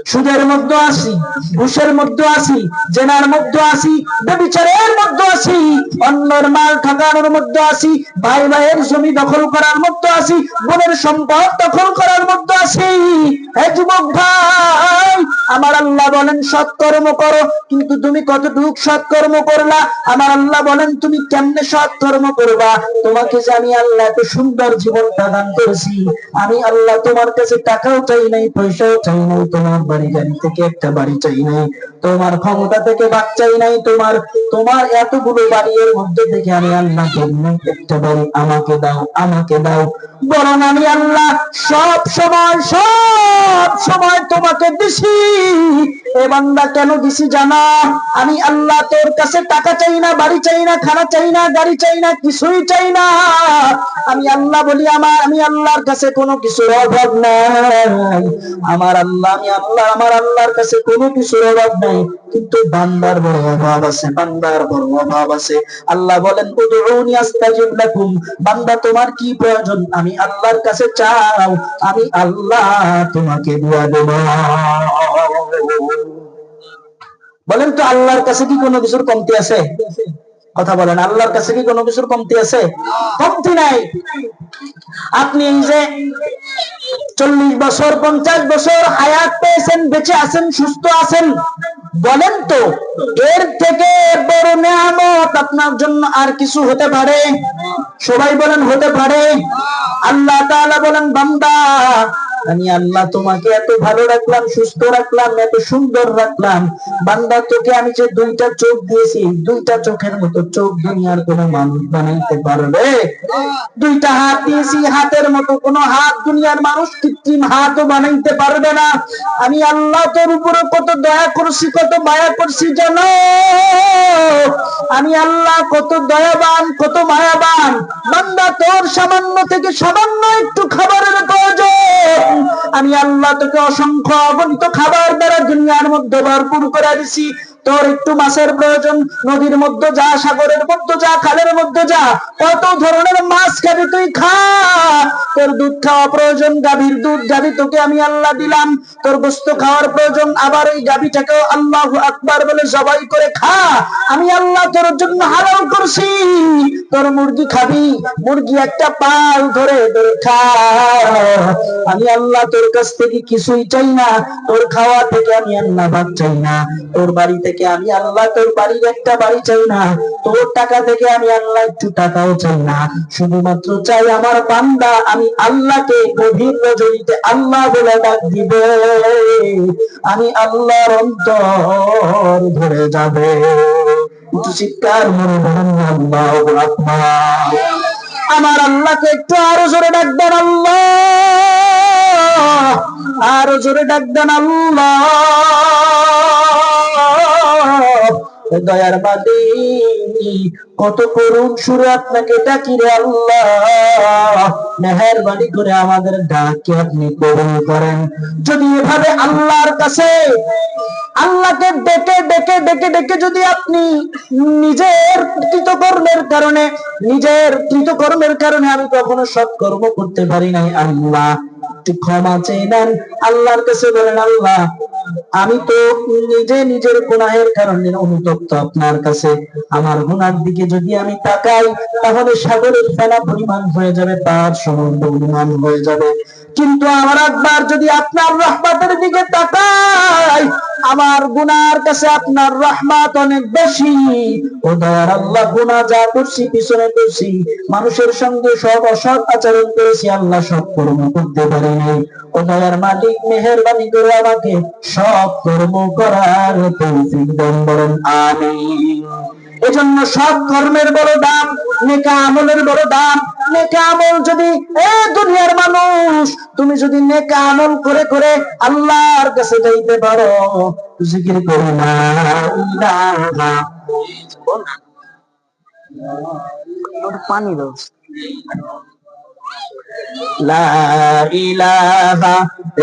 সুদের মধ্যে আছি, ঘুষের মধ্যে আছি, জেনার মধ্যে আছি, ব্যভিচারের মধ্যে আছি, অন্যের মাল ঠকানোর মধ্যে আছি, ভাই ভাইয়ের জমি দখল করার মধ্যে আছি, বোনের সম্পদ দখল করার মধ্যে আছি। হে যুবক ভাই, আমার আল্লাহ বলেন সৎকর্ম করো, কিন্তু তুমি কতটুকু সৎকর্ম করলা? আমার আল্লাহ বলেন তুমি কেমনে সৎকর্ম করবা? তোমাকে যে আমি আল্লাহ এত সুন্দর জীবনটা দান করেছি, আমি আল্লাহ তোমার কাছে টাকাও চাই নাই, পয়সাও চাই নাই, তোমার বাড়ি গাড়ি থেকে একটা বাড়ি চাই নাই, তোমার ক্ষমতা থেকে বাদ চাই নাই, তোমার এতগুলো বাড়ির মধ্যে থেকে আমি আল্লাহ একটা বাড়ি আমাকে দাও, আমাকে দাও। বরং আমি আল্লাহ সব সময় তোমাকে দিছি। এ বান্দা কেন দিছি জানা? আমি আল্লাহ তোর কাছে টাকা চাই না, বাড়ি চাই না, খানা চাই না, গাড়ি চাই না, কিছুই চাই না। আমি আল্লাহ বলি আমি আল্লাহর কাছে কোনো কিছুর অভাব নাই। আমার আল্লাহর কাছে কোনো কিছুর অভাব নাই, কিন্তু বান্দার বড় অভাব আছে, বান্দার বড় অভাব আছে। আল্লাহ বলেন উদউনি আস্তাজিব লাকুম, বান্দা তোমার কি প্রয়োজন আমি আল্লাহর কাছে চাও, আমি আল্লাহ তোমাকে দিয়া দেব। বলেন তো আল্লাহর কাছে কি কোনো কিছুর কমতি আছে? কথা বলেন, আল্লাহর কাছে কি কোনো কিছুর কমতি আছে? কমতি নাই। আপনি এই যে 40 বছর 50 বছর হায়াত পেয়েছেন, বেঁচে আছেন, সুস্থ আছেন, বলেন তো এর থেকে বড় নিয়ামত আপনার জন্য আর কিছু হতে পারে? সবাই বলেন হতে পারে? আল্লাহ তাআলা বলেন বান্দা আমি আল্লাহ তোমাকে এত ভালো রাখলাম, সুস্থ রাখলাম, এত সুন্দর রাখলাম, বান্দা তোকে আমি যে 2টা চোখ দিয়েছি, 2টা চোখের মতো চোখ দুনিয়ার কোনো মানুষ বানাইতে পারবে? 2টা হাত দিয়েছি, হাতের মতো কোনো হাত দুনিয়ার মানুষ কৃত্রিম হাতও বানাইতে পারবে না। আমি আল্লাহ তোর উপরে কত দয়া করছি, কত মায়া করছি জানো? আমি আল্লাহ কত দয়াবান, কত মায়াবান। বান্দা তোর সামান্য থেকে সামান্য একটু খাবারের প্রয়োজন, আমি আল্লাহ তোকে অসংখ্য অগণিত খাবার দ্বারা দুনিয়ার মধ্যে ভরপুর করে দিছি। তোর একটু মাছের প্রয়োজন, নদীর মধ্যে যা, সাগরের মধ্যে যা, খালের মধ্যে যা, কত ধরনের মাছ খাবি তুই খা। তোর দুধ খাওয়া প্রয়োজন, গাভীর দুধ, গাভী তোকে আমি আল্লাহ দিলাম। তোর গোশত খাওয়ার প্রয়োজন, আবার ওই গাভীটাকেও আল্লাহু আকবার বলে জবাই করে খা, আমি আল্লাহ তোর জন্য হালাল করছি। তোর মুরগি খাবি, মুরগি একটা পাল ধরে ধরে খা, আমি আল্লাহ তোর কাছ থেকে কিছুই চাই না। তোর খাওয়া থেকে আমি আল্লাহ ভাগ চাই না, তোর বাড়ি থেকে আমি আল্লাহ তোর বাড়ির একটা বাড়ি চাই না, তোর টাকা থেকে আমি আল্লাহ একটু টাকাও চাই না। শুধুমাত্র চাই আমার বান্দা আমি আল্লাহকে গভীর রজনীতে আল্লাহ বলে ডাক দিবে, আমি আল্লাহর অন্তর ধরে যাবে। চিৎকার মনে বলেন আল্লাহু আকবার। আমার আল্লাহকে একটু আরো জোরে ডাক দেন আল্লাহ, আরো জোরে ডাক দেন আল্লাহ। দয়ার মালিক, কত করুণ সুরে আপনাকে ডাকি রে আল্লাহ, মেহেরবানি করে আমাদের ডাকে আপনি কবুল করেন। যদি এভাবে আল্লাহর কাছে আল্লাহকে ডেকে ডেকে ডেকে ডেকে যদি আপনি নিজের কৃতকর্মের কারণে আমি কখনো সৎকর্ম করতে পারি নাই, আল্লাহ একটু ক্ষমা চেয়ে নেন। আল্লাহর কাছে বলেন, আল্লাহ আমি তো নিজে নিজের গুনাহের কারণে অনুতপ্ত আপনার কাছে। আমার গুনার দিকে যদি আমি তাকাই তাহলে সাগরের ফেনা পরিমাণ হয়ে যাবে, তার সমুদ্র পরিমাণ হয়ে যাবে। কিন্তু আমার একবার যদি আপনার রহমতের দিকে তাকাই, আমার গুনার কাছে আপনার রহমত অনেক বেশি। ও দয়ার আল্লাহ, গুনাহ যা করছি পিছনে করছি, মানুষের সঙ্গে সব অসৎ আচরণ করেছি আল্লাহ, সব কর্ম করতে পারি নাই। ও দয়ার মালিক, মেহেরবানি করে আমাকে সব কর্ম করার তৌফিক দান করেন, আমিন। এজন্য সব কর্মের বড় দাম, নেক আমলের বড় দাম। নেক আমল যদি দুনিয়ার মানুষ তুমি যদি নেক আমল করে করে আল্লাহর কাছে যাইতে পারো, জিকির করো না ইলাহা পানি দাও, লা ইলাহা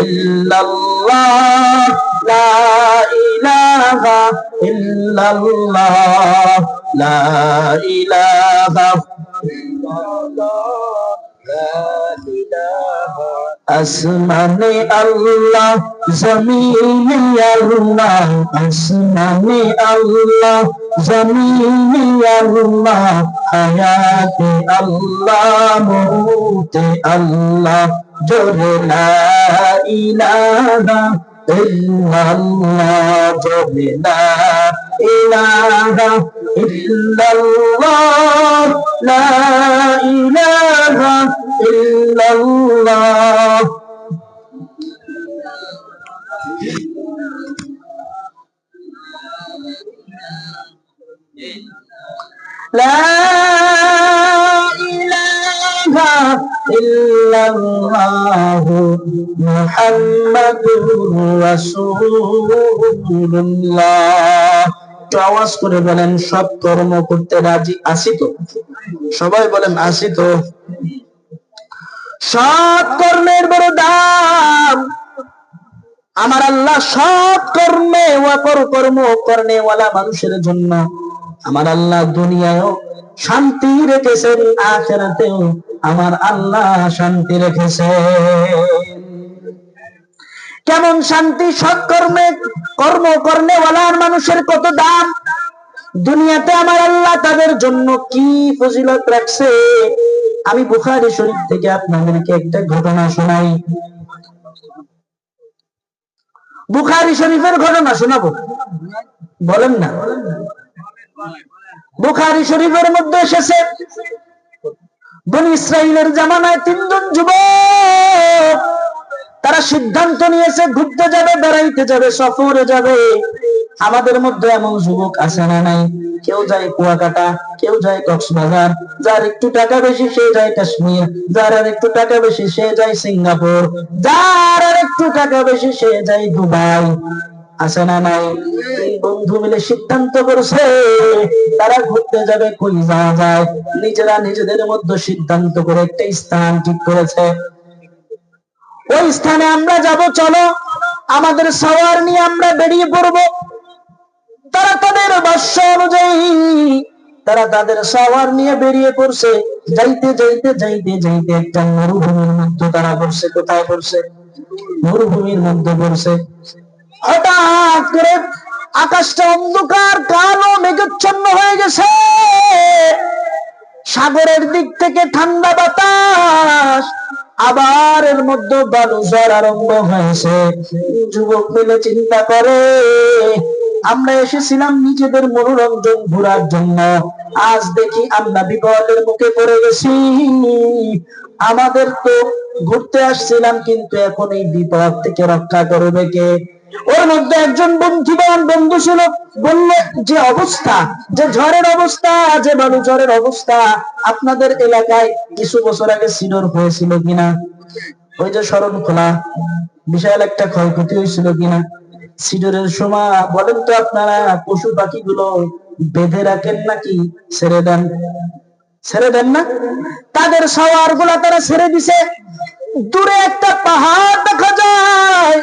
ইল্লাল্লাহ, লা ইলাহা ইল্লাল্লাহ, লা ইলাহা আসমানে আল্লাহ, জমিনে আল্লাহ, আসমানে আল্লাহ, জমিনে আল্লাহ, হায়াতে আল্লাহ, মৌতে আল্লাহ, জোরে লা ইলাহা ইল্লাল্লাহ, জোরে লা ইলাহা ইল্লাল্লাহ, লা ইলাহা ইল্লাল্লাহ। লা ইলাহা ইল্লাল্লাহ মুহাম্মাদুর রাসূলুল্লাহ। একটু আওয়াজ করে বলেন, সব কর্ম করতে রাজি আছি তো? সবাই বলেন আছি তো? সৎ কর্মের বড় দাম। আমার আল্লাহ সৎ কর্মে অপর কর্ম কর্নেওয়ালা মানুষের জন্য আমার আল্লাহ দুনিয়ায়ও শান্তি রেখেছেন, আখিরাতেও আমার আল্লাহ শান্তি রেখেছেন। কেমন শান্তি? সৎ কর্মে কর্ম কর্নেওয়ালার মানুষের কত দাম। দুনিয়াতে আমার আল্লাহ তাদের জন্য কি ফজিলত রাখছে। আমি বুখারী শরীফ থেকে আপনাদেরকে একটা ঘটনা শোনাই। বুখারী শরীফের ঘটনা শোনাবো, বলেন না? বুখারী শরীফের মধ্যে এসেছে, বনী ইসরাইলের জামানায় তিনজন যুবক তারা সিদ্ধান্ত নিয়েছে ঘুরতে যাবে, বেড়াইতে যাবে, সফরে যাবে। আমাদের মধ্যে এমন যুবক আছে না নাই? কেউ যায় কুয়াকাটা, কেউ যায় কক্সবাজার, যার একটু টাকা বেশি সে যায় কাশ্মীর, যার আর একটু টাকা বেশি সে যায় সিঙ্গাপুর, যার আর একটু টাকা বেশি সে যায় দুবাই। আছে না নাই? বন্ধু মিলে সিদ্ধান্ত করেছে তারা ঘুরতে যাবে। কই যাওয়া যায়? নিজেরা নিজেদের মধ্যে সিদ্ধান্ত করে একটা স্থান ঠিক করেছে, ওই স্থানে আমরা যাব, চলো আমাদের সাওয়ার নিয়ে আমরা বেরিয়ে পড়ব। তারা তাদের ভাষ্য অনুযায়ী তারা তাদের সাওয়ার নিয়ে বেরিয়ে পড়ছে। যাইতে যাইতে যাইতে যাইতে একটা মরুভূমির মধ্যে তারা পড়ছে। কোথায় পড়ছে? মরুভূমির মধ্যে পড়ছে। হঠাৎ করে আকাশটা অন্ধকার কালো মেঘাচ্ছন্ন হয়ে গেছে। সাগরের দিক থেকে ঠান্ডা বাতাস, আবার এর মধ্যে বালু ঝড় আরম্ভ হয়েছে। যুবক মিলে চিন্তা করে, আমরা এসেছিলাম নিজেদের মনোরঞ্জন ঘোরার জন্য, আজ দেখি আমরা বিপদের মুখে পড়ে গেছি। আমাদের তো ঘুরতে আসছিলাম, কিন্তু এখন এই বিপদ থেকে রক্ষা করবে কে? ওর মধ্যে একজন বুদ্ধিমান বন্ধু ছিল, বললে যে অবস্থা, যে ঝড়ের অবস্থা, যে বালু ঝড়ের অবস্থা, আপনাদের এলাকায় কিছু বছর আগে সিডর হয়েছিল কিনা? ওই যে শরণখোলা বিশাল একটা ক্ষয়ক্ষতি হয়েছিল কিনা সিডরের সময়? বলেন তো আপনারা, পশু পাখিগুলো বেঁধে রাখেন নাকি ছেড়ে দেন? ছেড়ে দেন না। তাদের সওয়ার গুলা তারা ছেড়ে দিছে। দূরে একটা পাহাড় দেখা যায়,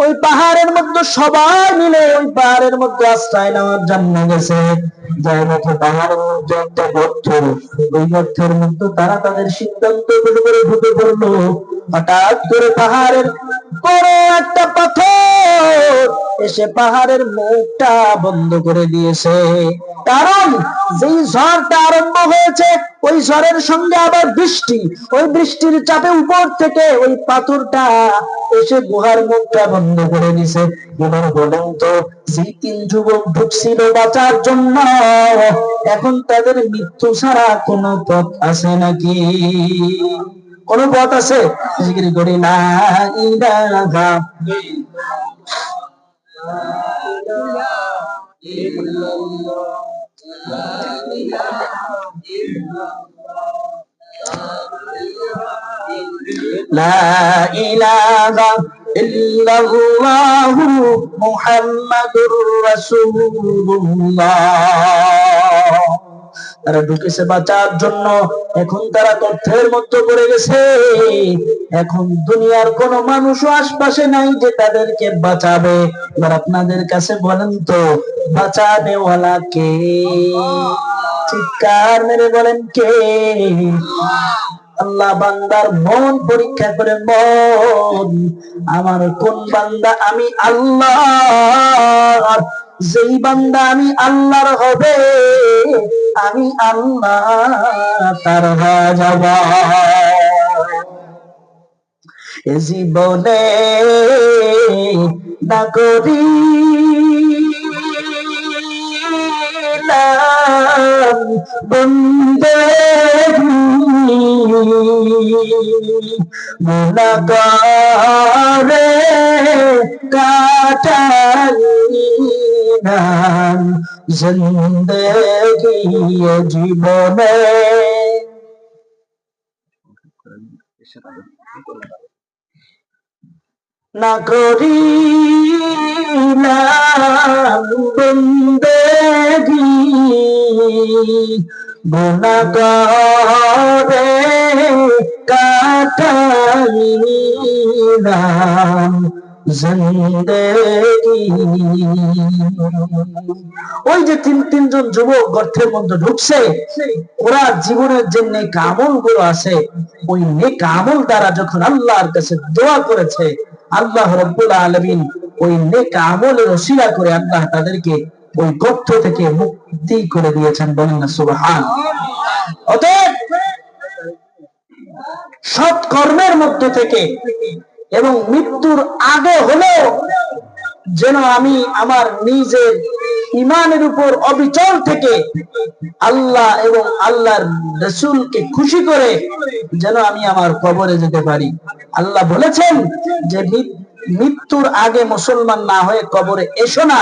ওই পাহাড়ের মধ্যে সবাই মিলে ওই পাহাড়ের মধ্যে আশ্রয় নেওয়ার জন্য গেছে। যাই দেখে পাহাড়ের মধ্যে একটা গর্ত, ওই গর্তের মধ্যে তারা তাদের সিদ্ধান্ত করে ঢুকে পড়লো। হঠাৎ করে পাহাড়ের বড় একটা পাথর এসে পাহাড়ের মুখটা বন্ধ করে দিয়েছে। কারণ যেই ঝড়টা আরম্ভ হয়েছে ওই ঝড়ের সঙ্গে আবার বৃষ্টি, ওই বৃষ্টির চাপে উপর থেকে ওই পাথরটা এসে গুহার মুখটা বন্ধ করে দিছে। এবার বলেন তো, যে তিন যুবক ঢুকছিল বাঁচার জন্য, এখন তাদের মৃত্যু ছাড়া কোনো পথ আছে নাকি? কোন পথ আছে? জিকির করি লা ইলাহা ইল্লাল্লাহ, লা ইলাহা ইল্লাল্লাহ, লা ইলাহা ইল্লাল্লাহু মুহাম্মাদুর রাসূলুল্লাহ। তারা ঢুকেছে বাঁচার জন্য, এখন তারা গর্তের মধ্যে পড়ে গেছে। এখন দুনিয়ার কোন মানুষও আশপাশে নাই যে তাদেরকে বাঁচাবে। এবার আপনাদের কাছে বলেন তো, বাঁচাবে ওয়ালা কে? চিৎকার মেরে বলেন কে? আল্লাহ বান্দার মন পরীক্ষা করে, মন আমার কোন বান্দা আমি আল্লাহ। যেই বান্দা আমি আল্লাহর হবে, আমি আল্লাহ তার হয়ে যাব। এ জীবনে না করিলাম বন্দেগি, গুনাহগারে কাটাইলাম জিন্দেগি এ জীবনে। না করিলাম বন্দেগি, গুনাহগারে কাটাইলাম জিন্দেগি। ওই যে তিনজন যুবক গর্তের মধ্যে ঢুকছে, ওরা জীবনের যে নেক আমল গুলো আছে, ওই নেক আমল দ্বারা যখন আল্লাহর কাছে দোয়া করেছে, আল্লাহ রাব্বুল আলামিন ওই নেক আমলের ওসিলা করে আল্লাহ তাদেরকে ওই গর্ত থেকে মুক্তি করে দিয়েছেন। বলেন না সুবহানাল্লাহ। অতএব সৎ কর্মের মধ্য থেকে এবং মৃত্যুর আগে হলেও যেন আমি আমার নিজের ঈমানের উপর অবিচল থেকে আল্লাহ এবং আল্লাহর রাসূলকে খুশি করে যেন আমি আমার কবরে যেতে পারি। আল্লাহ বলেছেন যে মৃত্যুর আগে মুসলমান না হয়ে কবরে এসো না।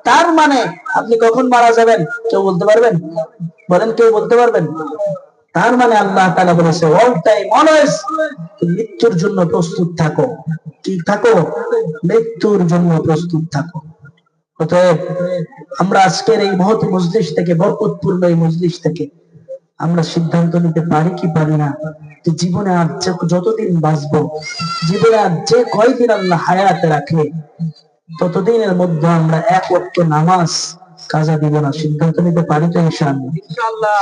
তার মানে আপনি কখন মারা যাবেন কেউ বলতে পারবেন? বলেন, কেউ বলতে পারবেন? তার মানে আল্লাহ তাআলা বলেছে অল টাইম অলওয়েজ মৃত্যুর জন্য প্রস্তুত থাকো। কি থাকো? মৃত্যুর জন্য প্রস্তুত থাকো। অতএব আমরা আজকের এই মহৎ মজলিস থেকে, বরকতপূর্ণ এই মজলিস থেকে আমরা সিদ্ধান্ত নিতে পারি কি পারি না যে জীবনে আর যতদিন বাঁচবো, জীবনে আর যে কয়দিন আল্লাহ হায়াতে রাখে, ততদিনের মধ্যে আমরা এক ওয়াক্ত নামাজ কাজা দিব না। সিদ্ধান্ত নিতে পারি তো ইনশাআল্লাহ?